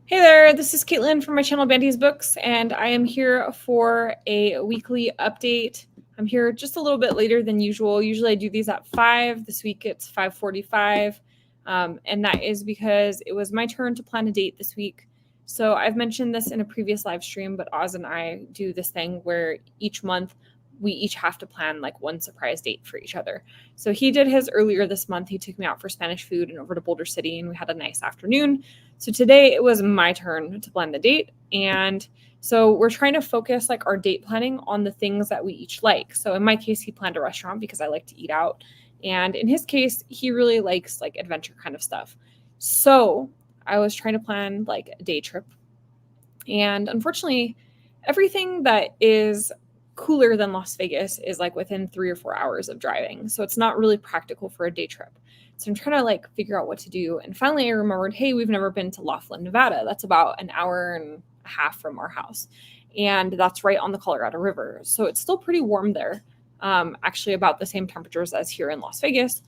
Hey there, this is Caitlin from my channel Bandy's Books, and I am here for a weekly update. I'm here just a little bit later than usual. Usually I do these at 5. This week it's 5:45, and that is because it was my turn to plan a date this week. So I've mentioned this in a previous live stream, but Oz and I do this thing where each month we each have to plan like one surprise date for each other. So he did his earlier this month. He took me out for Spanish food and over to Boulder City, and we had a nice afternoon. So today it was my turn to plan the date. And so we're trying to focus like our date planning on the things that we each like. So in my case, he planned a restaurant because I like to eat out. And in his case, he really likes like adventure kind of stuff. So I was trying to plan like a day trip. And unfortunately, everything that is cooler than Las Vegas is like within 3 or 4 hours of driving. So it's not really practical for a day trip. So I'm trying to like figure out what to do. And finally I remembered, hey, we've never been to Laughlin, Nevada. That's about an hour and a half from our house. And that's right on the Colorado River. So it's still pretty warm there. Actually about the same temperatures as here in Las Vegas.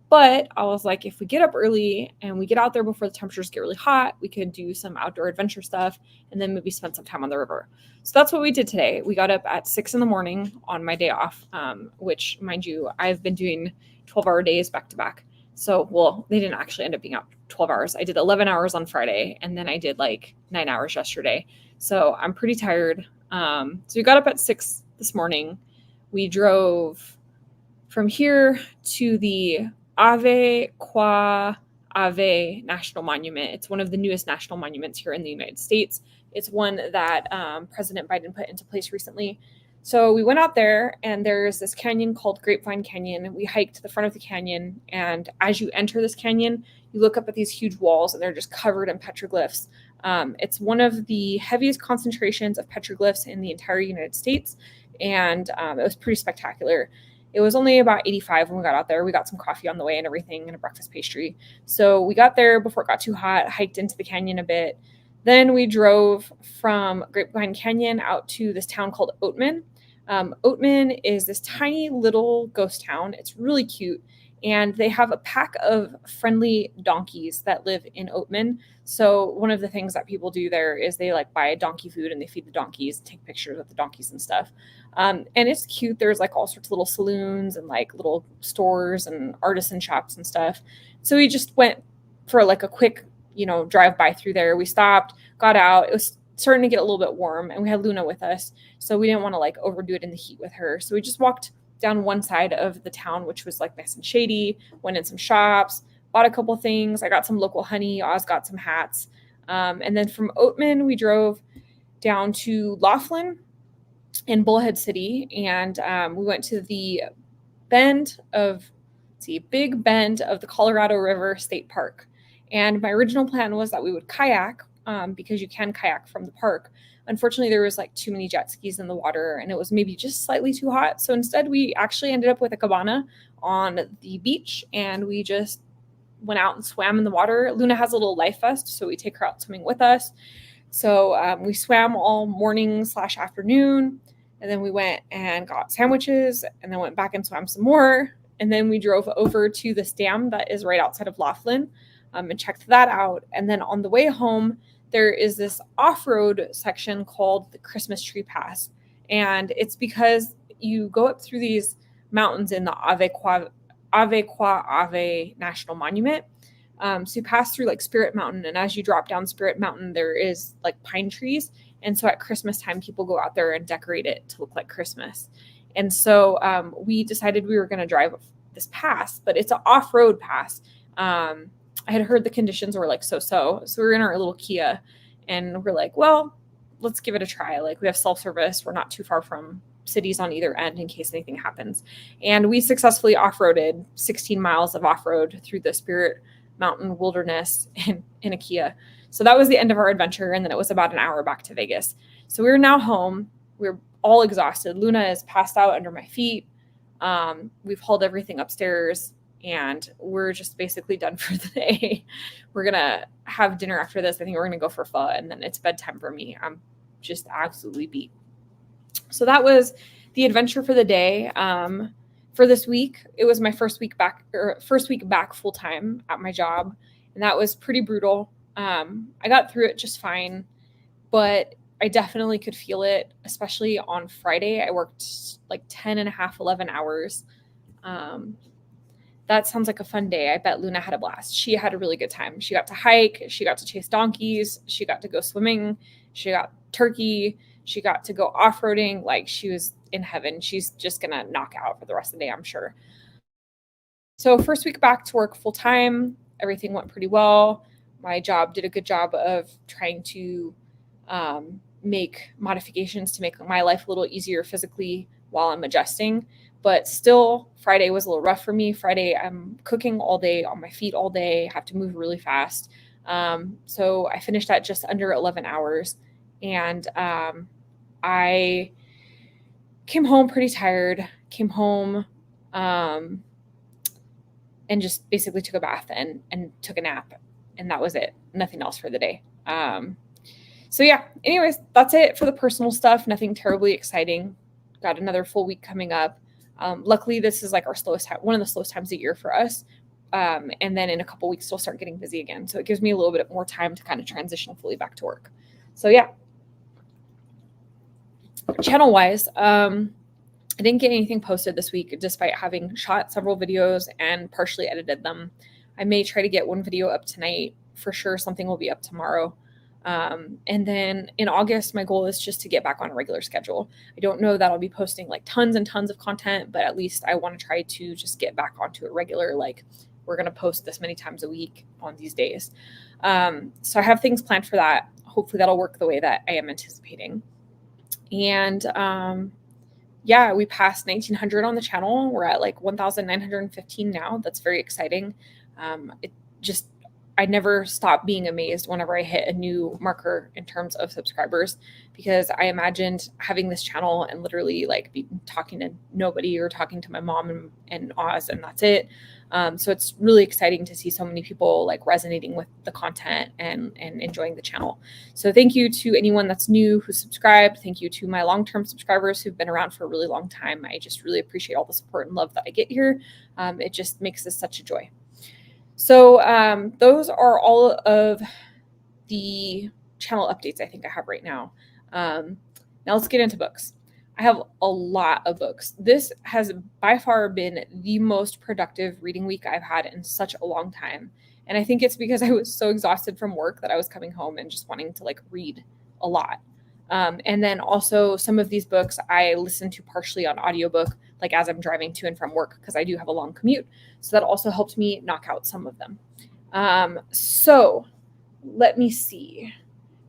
But I was like, if we get up early and we get out there before the temperatures get really hot, we could do some outdoor adventure stuff and then maybe spend some time on the river. So that's what we did today. We got up at 6 in the morning on my day off, which, mind you, I've been doing 12-hour days back to back. So, well, they didn't actually end up being up 12 hours. I did 11 hours on Friday, and then I did like 9 hours yesterday. So I'm pretty tired. So we got up at 6 this morning. We drove from here to the Ave Qua Ave National Monument. It's one of the newest national monuments here in the United States. It's one that President Biden put into place recently. So we went out there, and there's this canyon called Grapevine Canyon. We hiked to the front of the canyon, and as you enter this canyon, you look up at these huge walls, and they're just covered in petroglyphs. It's one of the heaviest concentrations of petroglyphs in the entire United States, and it was pretty spectacular. It was only about 85 when we got out there. We got some coffee on the way and everything and a breakfast pastry. So we got there before it got too hot, hiked into the canyon a bit. Then we drove from Grapevine Canyon out to this town called Oatman. Oatman is this tiny little ghost town. It's really cute. And they have a pack of friendly donkeys that live in Oatman. So one of the things that people do there is they like buy donkey food and they feed the donkeys, take pictures of the donkeys and stuff. And it's cute. There's like all sorts of little saloons and like little stores and artisan shops and stuff. So we just went for like a quick, drive by through there. We stopped, got out. It was starting to get a little bit warm, and we had Luna with us. So we didn't want to like overdo it in the heat with her. So we just walked down one side of the town, which was like nice and shady, went in some shops, bought a couple things. I got some local honey. Oz got some hats. And then from Oatman, we drove down to Laughlin in Bullhead City. And we went to the big bend of the Colorado River State Park. And my original plan was that we would kayak because you can kayak from the park. Unfortunately, there was like too many jet skis in the water and it was maybe just slightly too hot. So instead, we actually ended up with a cabana on the beach and we just went out and swam in the water. Luna has a little life vest, so we take her out swimming with us. So we swam all morning/afternoon, and then we went and got sandwiches and then went back and swam some more. And then we drove over to this dam that is right outside of Laughlin and checked that out. And then on the way home, there is this off-road section called the Christmas Tree Pass. And it's because you go up through these mountains in the Ave Qua Ave National Monument. So you pass through like Spirit Mountain, and as you drop down Spirit Mountain, there is like pine trees. And so at Christmas time, people go out there and decorate it to look like Christmas. And so we decided we were going to drive this pass, but it's an off-road pass. I had heard the conditions were like so we were in our little Kia and we're like, well, let's give it a try. Like we have self-service. We're not too far from cities on either end in case anything happens. And we successfully off-roaded 16 miles of off-road through the Spirit Mountain wilderness in a Kia. So that was the end of our adventure. And then it was about an hour back to Vegas. So we're now home. We're all exhausted. Luna is passed out under my feet. We've hauled everything upstairs. And we're just basically done for the day. We're going to have dinner after this. I think we're going to go for pho, and then it's bedtime for me. I'm just absolutely beat. So that was the adventure for the day. For this week, it was my first week back full time at my job. And that was pretty brutal. I got through it just fine, but I definitely could feel it, especially on Friday. I worked like 10 and a half, 11 hours. That sounds like a fun day. I bet Luna had a blast. She had a really good time. She got to hike. She got to chase donkeys. She got to go swimming. She got turkey. She got to go off-roading. Like, she was in heaven. She's just going to knock out for the rest of the day, I'm sure. So first week back to work full time, everything went pretty well. My job did a good job of trying to make modifications to make my life a little easier physically while I'm adjusting. But still, Friday was a little rough for me. Friday, I'm cooking all day, on my feet all day, have to move really fast. So I finished at just under 11 hours. And I came home pretty tired, came home and just basically took a bath and took a nap. And that was it. Nothing else for the day. So yeah, anyways, that's it for the personal stuff. Nothing terribly exciting. Got another full week coming up. Luckily, this is like our slowest time, one of the slowest times of year for us. And then in a couple weeks, we'll start getting busy again. So it gives me a little bit more time to kind of transition fully back to work. So yeah. Channel wise, I didn't get anything posted this week despite having shot several videos and partially edited them. I may try to get one video up tonight. For sure, something will be up tomorrow. And then in August, my goal is just to get back on a regular schedule. I don't know that I'll be posting like tons and tons of content, but at least I want to try to just get back onto a regular, like, we're going to post this many times a week on these days. So I have things planned for that. Hopefully that'll work the way that I am anticipating. And yeah, we passed 1900 on the channel. We're at like 1,915 now. That's very exciting. I never stop being amazed whenever I hit a new marker in terms of subscribers, because I imagined having this channel and literally like be talking to nobody or talking to my mom and Oz, and that's it. So it's really exciting to see so many people like resonating with the content and enjoying the channel. So thank you to anyone that's new who subscribed. Thank you to my long-term subscribers who've been around for a really long time. I just really appreciate all the support and love that I get here. It just makes this such a joy. So those are all of the channel updates I think I have right now. Now let's get into books. I have a lot of books. This has by far been the most productive reading week I've had in such a long time. And I think it's because I was so exhausted from work that I was coming home and just wanting to like read a lot. And then also some of these books I listen to partially on audiobook, like as I'm driving to and from work, because I do have a long commute. So that also helped me knock out some of them. So let me see.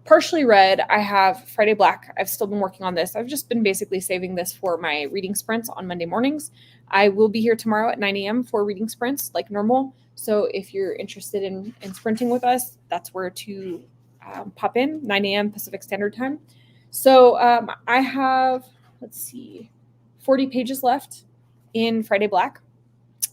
Partially read, I have Friday Black. I've still been working on this. I've just been basically saving this for my reading sprints on Monday mornings. I will be here tomorrow at 9 a.m. for reading sprints like normal. So if you're interested in sprinting with us, that's where to pop in, 9 a.m. Pacific Standard Time. So I have, 40 pages left in Friday Black.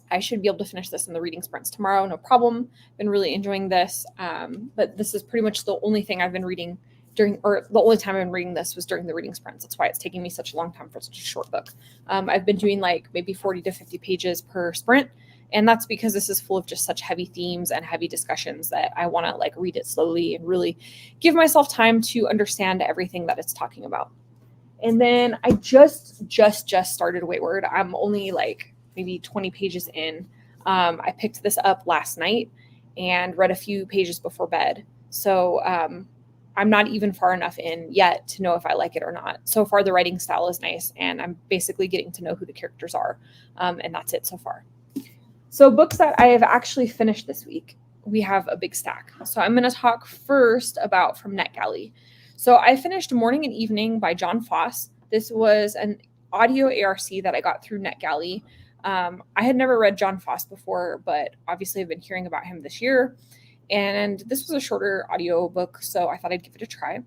I should be able to finish this in the reading sprints tomorrow, no problem. Been really enjoying this, but this is pretty much the only thing I've been reading the only time I've been reading this was during the reading sprints. That's why it's taking me such a long time for such a short book. I've been doing like maybe 40 to 50 pages per sprint, and that's because this is full of just such heavy themes and heavy discussions that I want to like read it slowly and really give myself time to understand everything that it's talking about. And then I just started Wayward. I'm only like maybe 20 pages in. I picked this up last night and read a few pages before bed. So I'm not even far enough in yet to know if I like it or not. So far, the writing style is nice, and I'm basically getting to know who the characters are. And that's it so far. So books that I have actually finished this week, we have a big stack. So I'm going to talk first about from NetGalley. So I finished Morning and Evening by John Foss. This was an audio ARC that I got through NetGalley. I had never read John Foss before, but obviously I've been hearing about him this year. And this was a shorter audio book, so I thought I'd give it a try.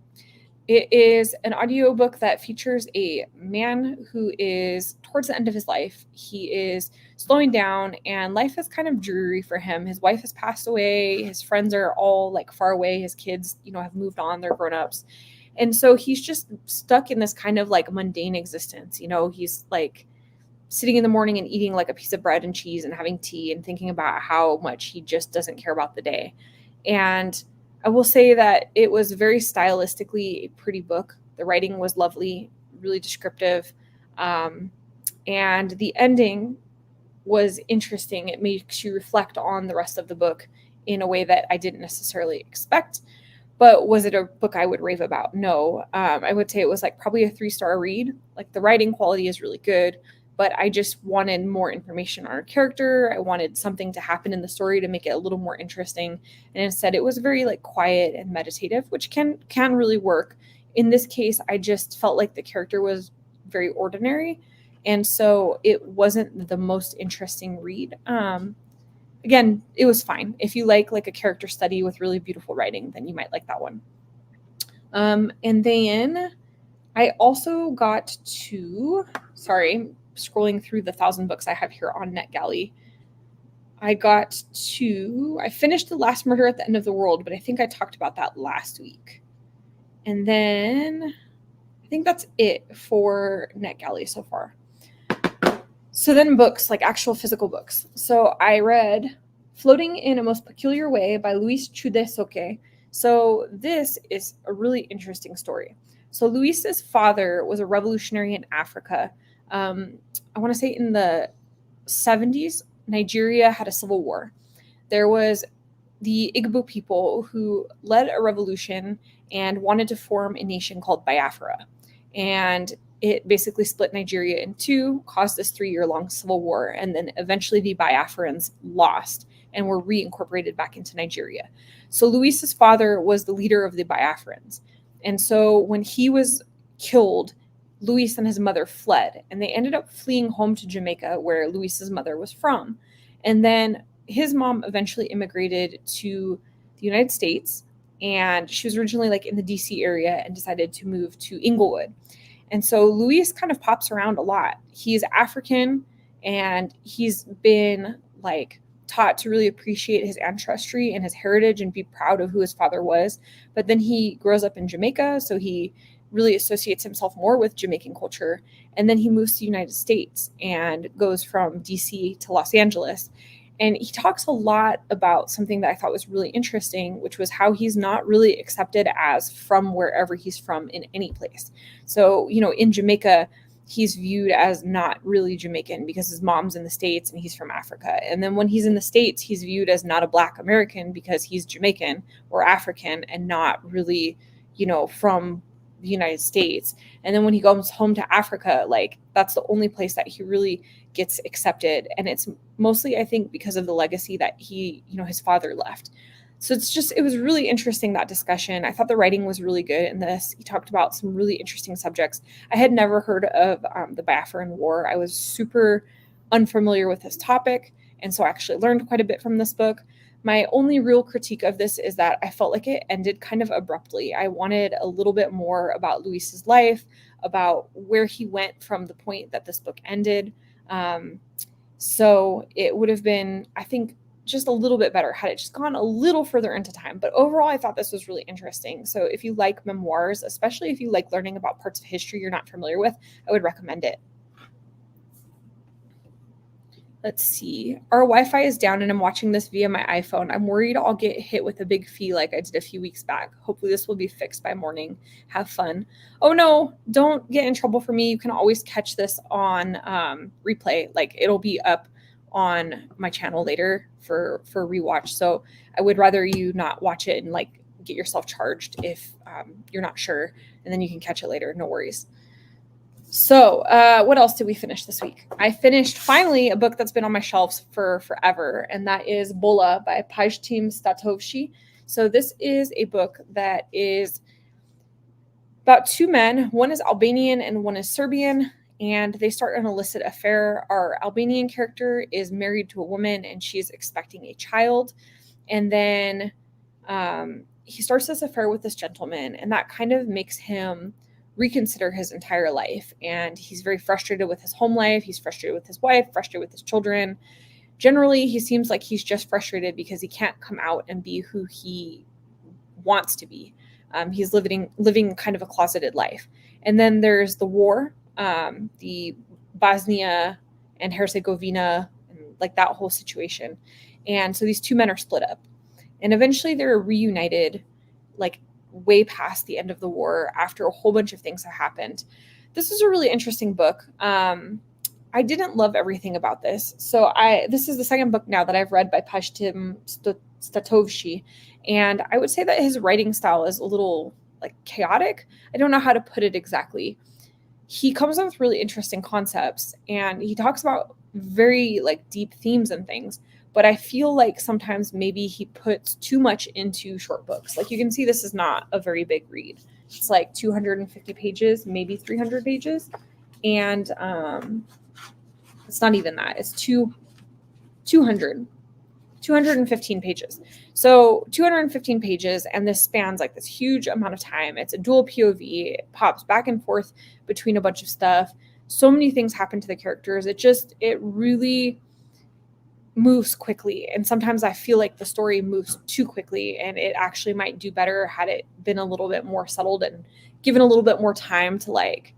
It is an audio book that features a man who is towards the end of his life. He is slowing down, and life is kind of dreary for him. His wife has passed away. His friends are all like far away. His kids, have moved on. They're grown-ups. And so he's just stuck in this kind of like mundane existence. He's like sitting in the morning and eating like a piece of bread and cheese and having tea and thinking about how much he just doesn't care about the day. And I will say that it was very stylistically a pretty book. The writing was lovely, really descriptive, and the ending was interesting. It makes you reflect on the rest of the book in a way that I didn't necessarily expect. But was it a book I would rave about? No. I would say it was like probably a 3-star read. Like the writing quality is really good, but I just wanted more information on our character. I wanted something to happen in the story to make it a little more interesting. And instead it was very like quiet and meditative, which can really work. In this case, I just felt like the character was very ordinary. And so it wasn't the most interesting read. Again, it was fine. If you like a character study with really beautiful writing, then you might like that one. And then I also got to, sorry, scrolling through the 1,000 books I have here on NetGalley. I finished The Last Murder at the End of the World, but I think I talked about that last week. And then I think that's it for NetGalley so far. So then books, like actual physical books. So I read Floating in a Most Peculiar Way by Luis Chude-Soke. So this is a really interesting story. So Luis's father was a revolutionary in Africa. I want to say in the 70s, Nigeria had a civil war. There was the Igbo people who led a revolution and wanted to form a nation called Biafra. And it basically split Nigeria in two, caused this 3-year-long civil war, and then eventually the Biafrans lost and were reincorporated back into Nigeria. So Luis's father was the leader of the Biafrans. And so when he was killed, Luis and his mother fled, and they ended up fleeing home to Jamaica, where Luis's mother was from. And then his mom eventually immigrated to the United States, and she was originally like in the DC area and decided to move to Inglewood. And so Luis kind of pops around a lot. He's African, and he's been like taught to really appreciate his ancestry and his heritage and be proud of who his father was. But then he grows up in Jamaica, so he really associates himself more with Jamaican culture. And then he moves to the United States and goes from DC to Los Angeles. And he talks a lot about something that I thought was really interesting, which was how he's not really accepted as from wherever he's from in any place. So, in Jamaica, he's viewed as not really Jamaican because his mom's in the States and he's from Africa. And then when he's in the States, he's viewed as not a Black American because he's Jamaican or African and not really, from the United States. And then when he goes home to Africa, like that's the only place that he really gets accepted. And it's mostly, I think, because of the legacy that he, his father left. So it was really interesting, that discussion. I thought the writing was really good in this. He talked about some really interesting subjects. I had never heard of the Biafran War. I was super unfamiliar with this topic. And so I actually learned quite a bit from this book. My only real critique of this is that I felt like it ended kind of abruptly. I wanted a little bit more about Luis's life, about where he went from the point that this book ended. So it would have been, I think, just a little bit better had it just gone a little further into time. But overall, I thought this was really interesting. So if you like memoirs, especially if you like learning about parts of history you're not familiar with, I would recommend it. Let's see. Our Wi-Fi is down and I'm watching this via my iPhone. I'm worried I'll get hit with a big fee like I did a few weeks back. Hopefully this will be fixed by morning. Have fun. Oh no, don't get in trouble for me. You can always catch this on replay. Like it'll be up on my channel later for rewatch. So I would rather you not watch it and like get yourself charged if you're not sure, and then you can catch it later. No worries. So what else did we finish this week? I finished finally a book that's been on my shelves for forever, and that is Bola by Pajtim Statovci. So this is a book that is about two men. One is Albanian and one is Serbian, and they start an illicit affair. Our Albanian character is married to a woman, and she's expecting a child. And then he starts this affair with this gentleman, and that kind of makes him reconsider his entire life. And he's very frustrated with his home life. He's frustrated with his wife, frustrated with his children. Generally, he seems like he's just frustrated because he can't come out and be who he wants to be. He's living kind of a closeted life. And then there's the war, the Bosnia and Herzegovina, and like that whole situation. And so these two men are split up. And eventually they're reunited, like way past the end of the war after a whole bunch of things have happened. This was a really interesting book. I didn't love everything about this. So this is the second book now that I've read by Pashtim Statovshi. And I would say that his writing style is a little like chaotic. I don't know how to put it exactly. He comes up with really interesting concepts and he talks about very like deep themes and things. But I feel like sometimes maybe he puts too much into short books. Like you can see this is not a very big read. It's like 250 pages, maybe 300 pages. And it's not even that. It's 215 pages. So 215 pages, and this spans like this huge amount of time. It's a dual POV. It pops back and forth between a bunch of stuff. So many things happen to the characters. It really moves quickly. And sometimes I feel like the story moves too quickly, and it actually might do better had it been a little bit more settled and given a little bit more time to like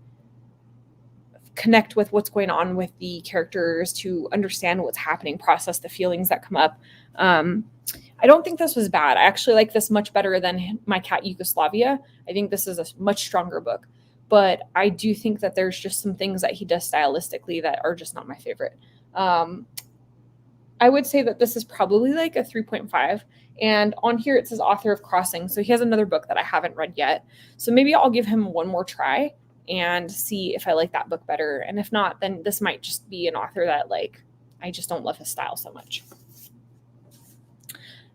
connect with what's going on with the characters, to understand what's happening, process the feelings that come up. I don't think this was bad. I actually like this much better than My Cat Yugoslavia. I think this is a much stronger book, but I do think that there's just some things that he does stylistically that are just not my favorite. I would say that this is probably like a 3.5. And on here it says author of Crossing. So he has another book that I haven't read yet. So maybe I'll give him one more try and see if I like that book better. And if not, then this might just be an author that like, I just don't love his style so much.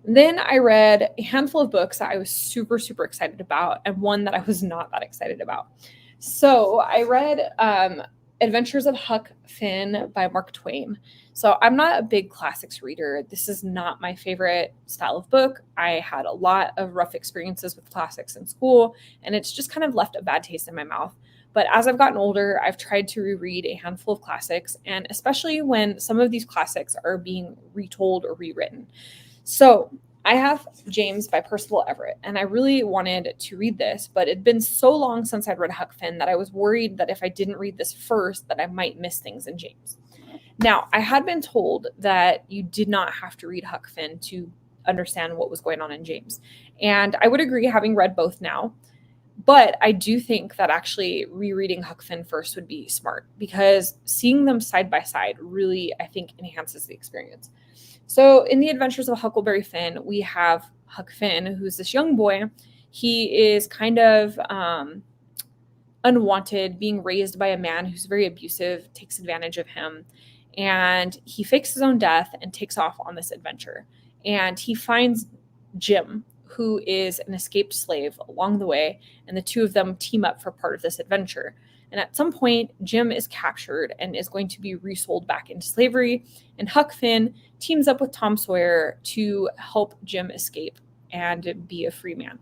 Then I read a handful of books that I was super, super excited about, and one that I was not that excited about. So I read Adventures of Huck Finn by Mark Twain. So I'm not a big classics reader. This is not my favorite style of book. I had a lot of rough experiences with classics in school, and it's just kind of left a bad taste in my mouth. But as I've gotten older, I've tried to reread a handful of classics, and especially when some of these classics are being retold or rewritten. So I have James by Percival Everett, and I really wanted to read this, but it'd been so long since I'd read Huck Finn that I was worried that if I didn't read this first, that I might miss things in James. Now, I had been told that you did not have to read Huck Finn to understand what was going on in James. And I would agree, having read both now. But I do think that actually rereading Huck Finn first would be smart, because seeing them side by side really, I think, enhances the experience. So in the Adventures of Huckleberry Finn, we have Huck Finn, who's this young boy. He is kind of unwanted, being raised by a man who's very abusive, takes advantage of him. And he fakes his own death and takes off on this adventure. And he finds Jim, who is an escaped slave, along the way, and the two of them team up for part of this adventure. And at some point, Jim is captured and is going to be resold back into slavery, and Huck Finn teams up with Tom Sawyer to help Jim escape and be a free man.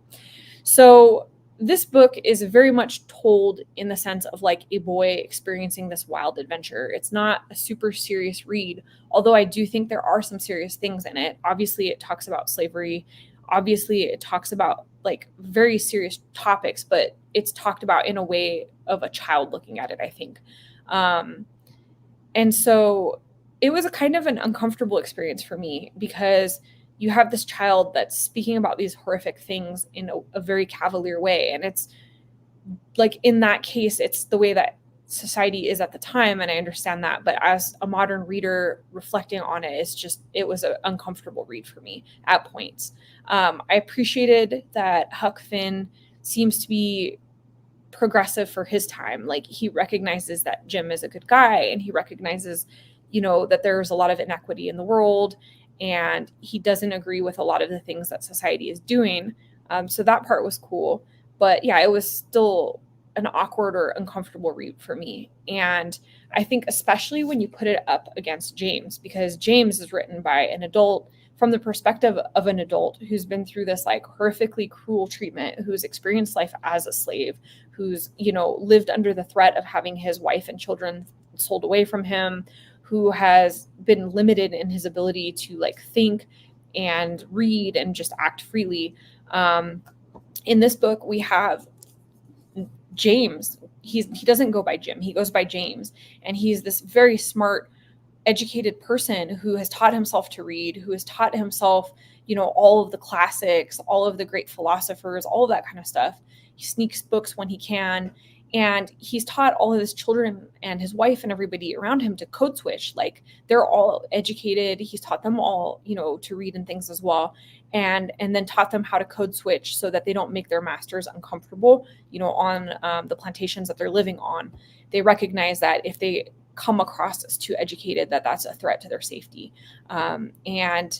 So this book is very much told in the sense of like a boy experiencing this wild adventure. It's not a super serious read, although I do think there are some serious things in it. Obviously, it talks about slavery. Obviously, it talks about like very serious topics, but it's talked about in a way of a child looking at it, I think. And so it was a kind of an uncomfortable experience for me, because you have this child that's speaking about these horrific things in a very cavalier way. And it's like, in that case, it's the way that society is at the time, and I understand that. But as a modern reader reflecting on it, it was an uncomfortable read for me at points. I appreciated that Huck Finn seems to be progressive for his time. Like, he recognizes that Jim is a good guy, and he recognizes, that there's a lot of inequity in the world, and he doesn't agree with a lot of the things that society is doing. So that part was cool. But yeah, it was still an awkward or uncomfortable read for me. And I think especially when you put it up against James, because James is written by an adult from the perspective of an adult who's been through this like horrifically cruel treatment, who's experienced life as a slave, who's, lived under the threat of having his wife and children sold away from him, who has been limited in his ability to like think and read and just act freely. In this book, we have James. He doesn't go by Jim. He goes by James. And he's this very smart, educated person who has taught himself to read, who has taught himself, all of the classics, all of the great philosophers, all of that kind of stuff. He sneaks books when he can. And he's taught all of his children and his wife and everybody around him to code switch. Like, they're all educated. He's taught them all, to read and things as well. And then taught them how to code switch so that they don't make their masters uncomfortable, on the plantations that they're living on. They recognize that if they come across as too educated, that's a threat to their safety. And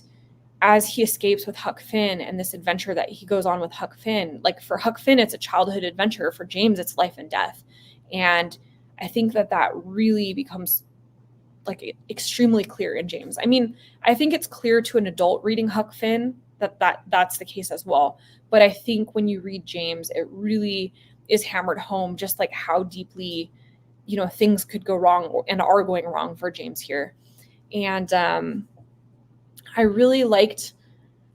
as he escapes with Huck Finn and this adventure that he goes on with Huck Finn, like for Huck Finn, it's a childhood adventure. For James, it's life and death. And I think that really becomes like extremely clear in James. I mean, I think it's clear to an adult reading Huck Finn that's the case as well. But I think when you read James, it really is hammered home just like how deeply, things could go wrong and are going wrong for James here. And I really liked,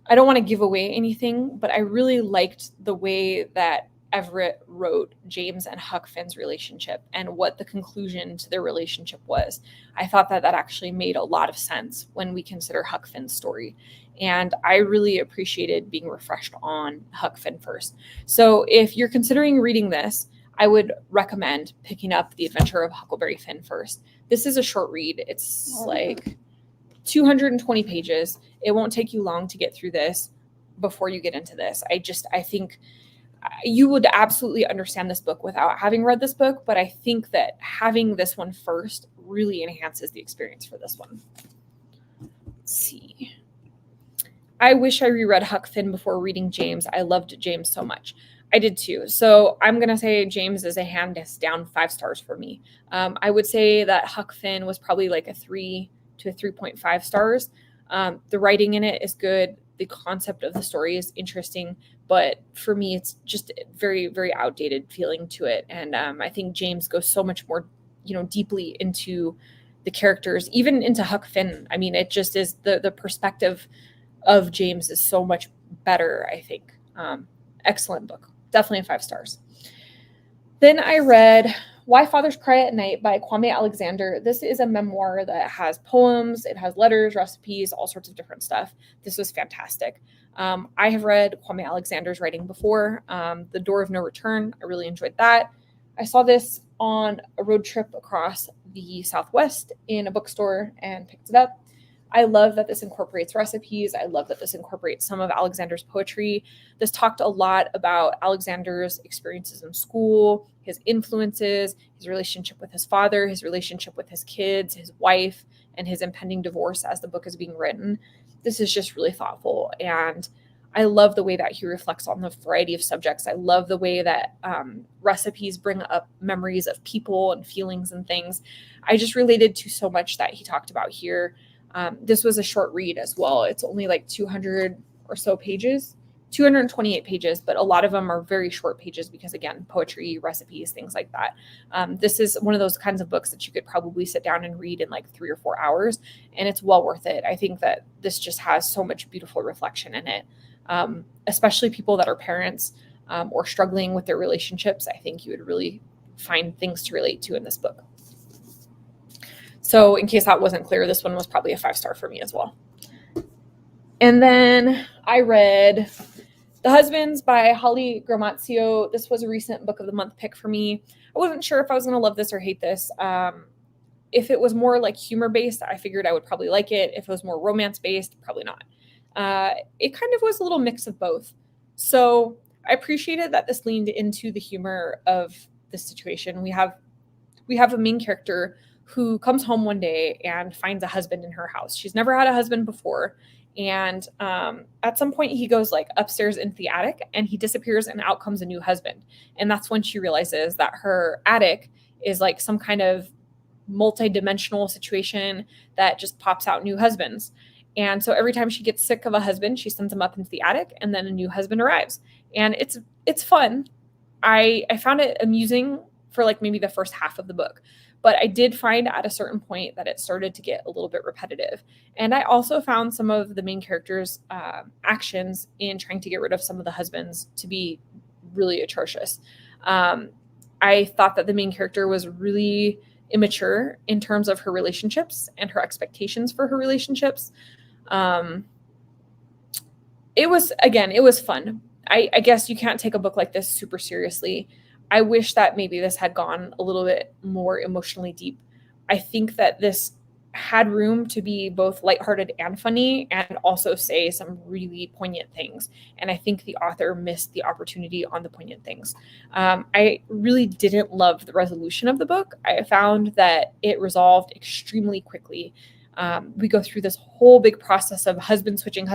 I don't want to give away anything, but I really liked the way that Everett wrote James and Huck Finn's relationship and what the conclusion to their relationship was. I thought that actually made a lot of sense when we consider Huck Finn's story. And I really appreciated being refreshed on Huck Finn first. So if you're considering reading this, I would recommend picking up The Adventure of Huckleberry Finn first. This is a short read. It's like 220 pages. It won't take you long to get through this before you get into this. I think you would absolutely understand this book without having read this book, but I think that having this one first really enhances the experience for this one. Let's see. I wish I reread Huck Finn before reading James. I loved James so much. I did too. So I'm going to say James is a hands down 5 stars for me. I would say that Huck Finn was probably like a 3 to a 3.5 stars. The writing in it is good. The concept of the story is interesting, but for me, it's just very, very outdated feeling to it. And I think James goes so much more, deeply into the characters, even into Huck Finn. I mean, it just is the perspective of James is so much better, I think. Excellent book. Definitely 5 stars. Then I read Why Fathers Cry at Night by Kwame Alexander. This is a memoir that has poems, it has letters, recipes, all sorts of different stuff. This was fantastic. I have read Kwame Alexander's writing before. The Door of No Return, I really enjoyed that. I saw this on a road trip across the Southwest in a bookstore and picked it up. I love that this incorporates recipes. I love that this incorporates some of Alexander's poetry. This talked a lot about Alexander's experiences in school, his influences, his relationship with his father, his relationship with his kids, his wife, and his impending divorce as the book is being written. This is just really thoughtful. And I love the way that he reflects on the variety of subjects. I love the way that recipes bring up memories of people and feelings and things. I just related to so much that he talked about here. This was a short read as well. It's only like 200 or so pages, 228 pages, but a lot of them are very short pages because, again, poetry, recipes, things like that. This is one of those kinds of books that you could probably sit down and read in like 3 or 4 hours, and it's well worth it. I think that this just has so much beautiful reflection in it, especially people that are parents or struggling with their relationships. I think you would really find things to relate to in this book. So in case that wasn't clear, this one was probably a 5-star for me as well. And then I read The Husbands by Holly Gramazio. This was a recent book of the month pick for me. I wasn't sure if I was going to love this or hate this. If it was more like humor based, I figured I would probably like it. If it was more romance based, probably not. It kind of was a little mix of both. So I appreciated that this leaned into the humor of the situation. We have a main character who comes home one day and finds a husband in her house. She's never had a husband before. And at some point he goes like upstairs into the attic and he disappears and out comes a new husband. And that's when she realizes that her attic is like some kind of multi-dimensional situation that just pops out new husbands. And so every time she gets sick of a husband, she sends him up into the attic and then a new husband arrives. And it's fun. I found it amusing for like maybe the first half of the book. But I did find at a certain point that it started to get a little bit repetitive. And I also found some of the main characters' actions in trying to get rid of some of the husbands to be really atrocious. I thought that the main character was really immature in terms of her relationships and her expectations for her relationships. it was fun. I guess you can't take a book like this super seriously. I wish that maybe this had gone a little bit more emotionally deep. I think that this had room to be both lighthearted and funny and also say some really poignant things. And I think the author missed the opportunity on the poignant things. I really didn't love the resolution of the book. I found that it resolved extremely quickly. We go through this whole big process of husband switching,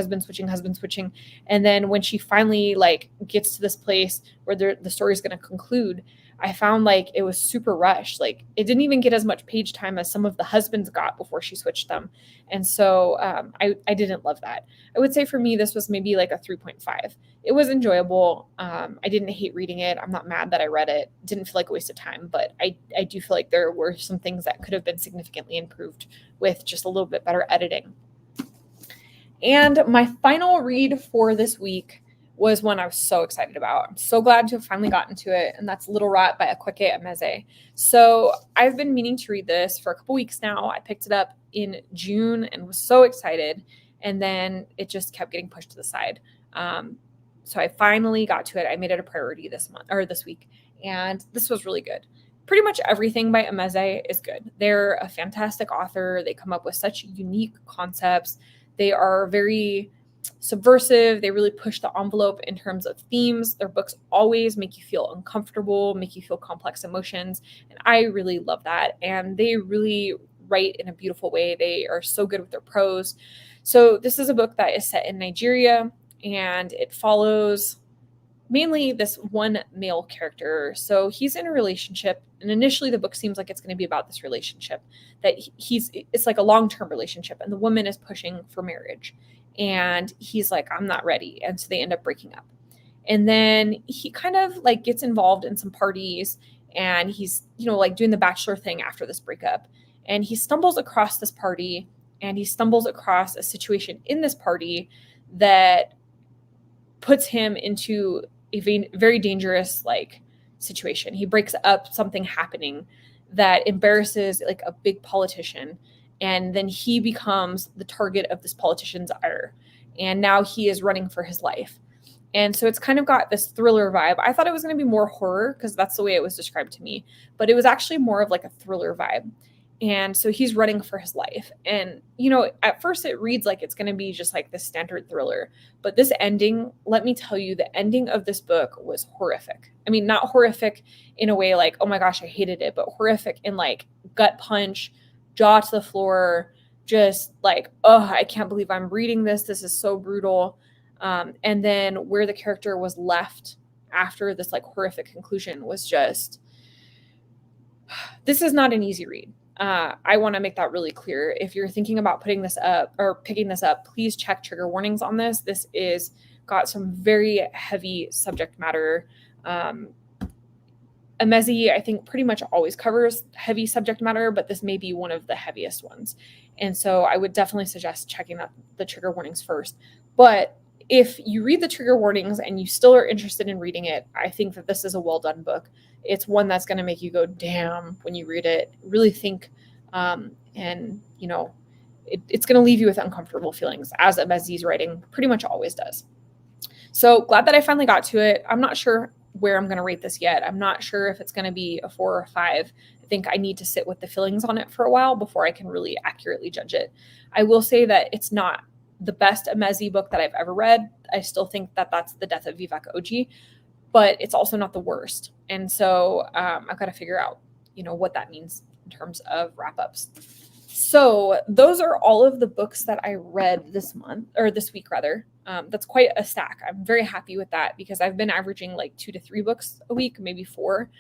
and then when she finally like gets to this place where the story is going to conclude, I found like it was super rushed. Like it didn't even get as much page time as some of the husbands got before she switched them. And so I didn't love that. I would say for me, this was maybe like a 3.5. It was enjoyable. I didn't hate reading it. I'm not mad that I read it. Didn't feel like a waste of time, but I do feel like there were some things that could have been significantly improved with just a little bit better editing. And my final read for this week was one I was so excited about. I'm so glad to have finally gotten to it, and that's Little Rat by Akwaeke Emeze. So I've been meaning to read this for a couple weeks now. I picked it up in June and was so excited, and then it just kept getting pushed to the side. So I finally got to it. I made it a priority this week, and this was really good. Pretty much everything by Emeze is good. They're a fantastic author. They come up with such unique concepts. They are very subversive. They really push the envelope in terms of themes. Their books always make you feel uncomfortable, make you feel complex emotions. And I really love that. And they really write in a beautiful way. They are so good with their prose. So this is a book that is set in Nigeria, and it follows mainly this one male character. So he's in a relationship, and initially the book seems like it's going to be about this relationship, that it's like a long-term relationship, and the woman is pushing for marriage, and he's like, I'm not ready. And so they end up breaking up. And then he kind of like gets involved in some parties, and he's, like doing the bachelor thing after this breakup. And he stumbles across this party, and he stumbles across a situation in this party that puts him into a very dangerous like situation. He breaks up something happening that embarrasses like a big politician, and then he becomes the target of this politician's ire, and now he is running for his life. And so it's kind of got this thriller vibe. I thought it was going to be more horror because that's the way it was described to me, but it was actually more of like a thriller vibe. And so he's running for his life. And, at first it reads like it's going to be just like this standard thriller. But this ending, let me tell you, the ending of this book was horrific. I mean, not horrific in a way like, oh my gosh, I hated it, but horrific in like gut punch, jaw to the floor, just like, oh, I can't believe I'm reading this. This is so brutal. And then where the character was left after this like horrific conclusion was just, this is not an easy read. I want to make that really clear. If you're thinking about putting this up or picking this up, please check trigger warnings on this. This is got some very heavy subject matter. Emeze, I think, pretty much always covers heavy subject matter, but this may be one of the heaviest ones. And so I would definitely suggest checking out the trigger warnings first. But if you read the trigger warnings and you still are interested in reading it, I think that this is a well done book. It's one that's going to make you go, damn, when you read it, really think, and, it's going to leave you with uncomfortable feelings, as Emeze's writing pretty much always does. So glad that I finally got to it. I'm not sure where I'm going to rate this yet. I'm not sure if it's going to be a 4 or a 5. I think I need to sit with the feelings on it for a while before I can really accurately judge it. I will say that it's not the best Emeze book that I've ever read. I still think that that's The Death of Vivek Oji, but it's also not the worst. And so I've got to figure out, what that means in terms of wrap-ups. So those are all of the books that I read this week rather. That's quite a stack. I'm very happy with that because I've been averaging like 2 to 3 books a week, maybe 4.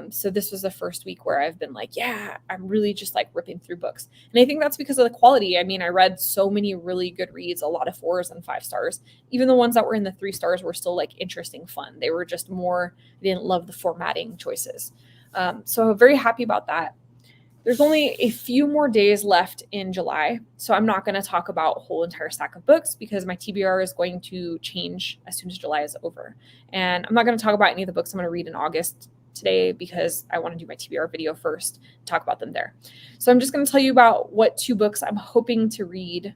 So this was the first week where I've been like, yeah, I'm really just like ripping through books. And I think that's because of the quality. I mean, I read so many really good reads, a lot of 4s and 5 stars. Even the ones that were in the 3 stars were still like interesting, fun. They were just more, I didn't love the formatting choices. So I'm very happy about that. There's only a few more days left in July, so I'm not going to talk about a whole entire stack of books because my TBR is going to change as soon as July is over. And I'm not going to talk about any of the books I'm going to read in August today because I want to do my TBR video first, talk about them there. So I'm just going to tell you about what 2 books I'm hoping to read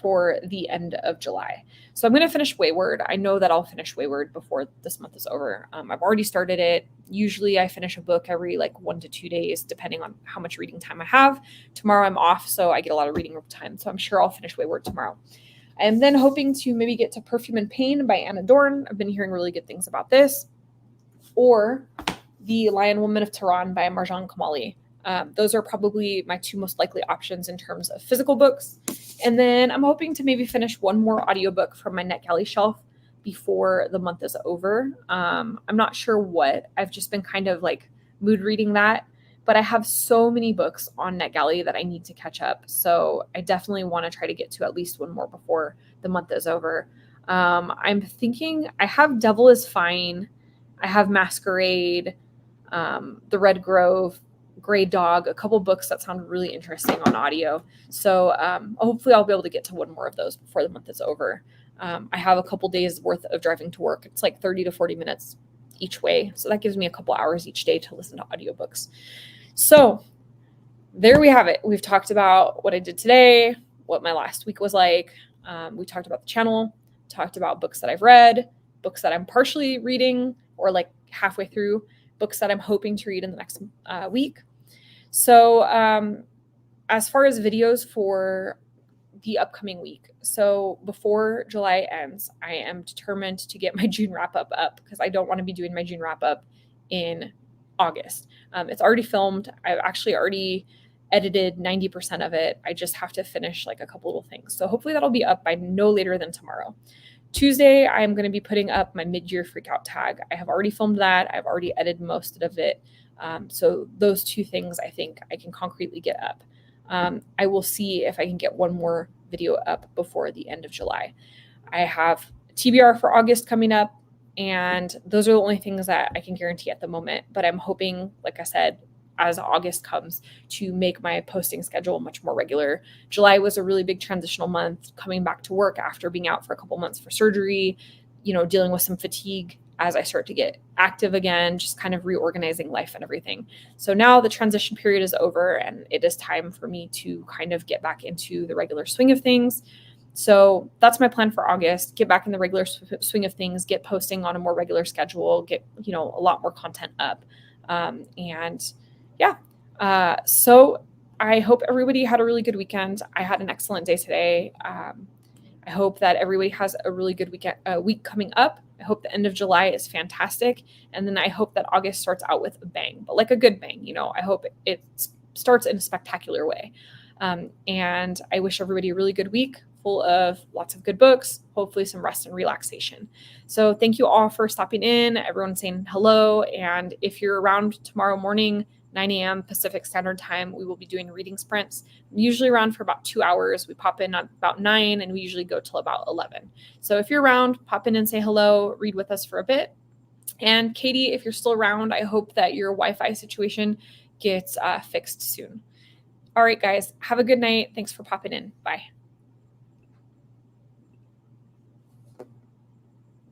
for the end of July. So I'm going to finish Wayward. I know that I'll finish Wayward before this month is over. I've already started it. Usually I finish a book every like 1 to 2 days, depending on how much reading time I have. Tomorrow I'm off, so I get a lot of reading time. So I'm sure I'll finish Wayward tomorrow. I'm then hoping to maybe get to Perfume and Pain by Anna Dorn. I've been hearing really good things about this. Or The Lion Woman of Tehran by Marjan Kamali. Those are probably my two most likely options in terms of physical books. And then I'm hoping to maybe finish one more audiobook from my NetGalley shelf before the month is over. I'm not sure what. I've just been kind of like mood reading that. But I have so many books on NetGalley that I need to catch up. So I definitely want to try to get to at least one more before the month is over. I'm thinking I have Devil is Fine. I have Masquerade, The Red Grove, Grey Dog, a couple books that sound really interesting on audio. So hopefully I'll be able to get to one more of those before the month is over. I have a couple days worth of driving to work. It's like 30 to 40 minutes each way. So that gives me a couple hours each day to listen to audiobooks. So there we have it. We've talked about what I did today, what my last week was like. We talked about the channel, talked about books that I've read, books that I'm partially reading or like halfway through, books that I'm hoping to read in the next week. So as far as videos for the upcoming week, so before July ends, I am determined to get my June wrap up because I don't want to be doing my June wrap up in August. It's already filmed. I've actually already edited 90% of it. I just have to finish like a couple little things. So hopefully that'll be up by no later than tomorrow. Tuesday, I'm going to be putting up my mid-year freakout tag. I have already filmed that. I've already edited most of it. So those two things I think I can concretely get up. I will see if I can get one more video up before the end of July. I have TBR for August coming up, and those are the only things that I can guarantee at the moment. But I'm hoping, like I said, as August comes, to make my posting schedule much more regular. July was a really big transitional month, coming back to work after being out for a couple months for surgery, dealing with some fatigue as I start to get active again, just kind of reorganizing life and everything. So now the transition period is over and it is time for me to kind of get back into the regular swing of things. So that's my plan for August, get back in the regular swing of things, get posting on a more regular schedule, get, a lot more content up. So I hope everybody had a really good weekend. I had an excellent day today. I hope that everybody has a really good week coming up. I hope the end of July is fantastic. And then I hope that August starts out with a bang, but like a good bang. I hope it starts in a spectacular way. And I wish everybody a really good week full of lots of good books, hopefully some rest and relaxation. So thank you all for stopping in, everyone saying hello. And if you're around tomorrow morning, 9 a.m. Pacific Standard Time, we will be doing reading sprints, usually around for about 2 hours. We pop in at about 9 and we usually go till about 11. So if you're around, pop in and say hello, read with us for a bit. And Katie, if you're still around, I hope that your Wi-Fi situation gets fixed soon. All right, guys, have a good night. Thanks for popping in. Bye.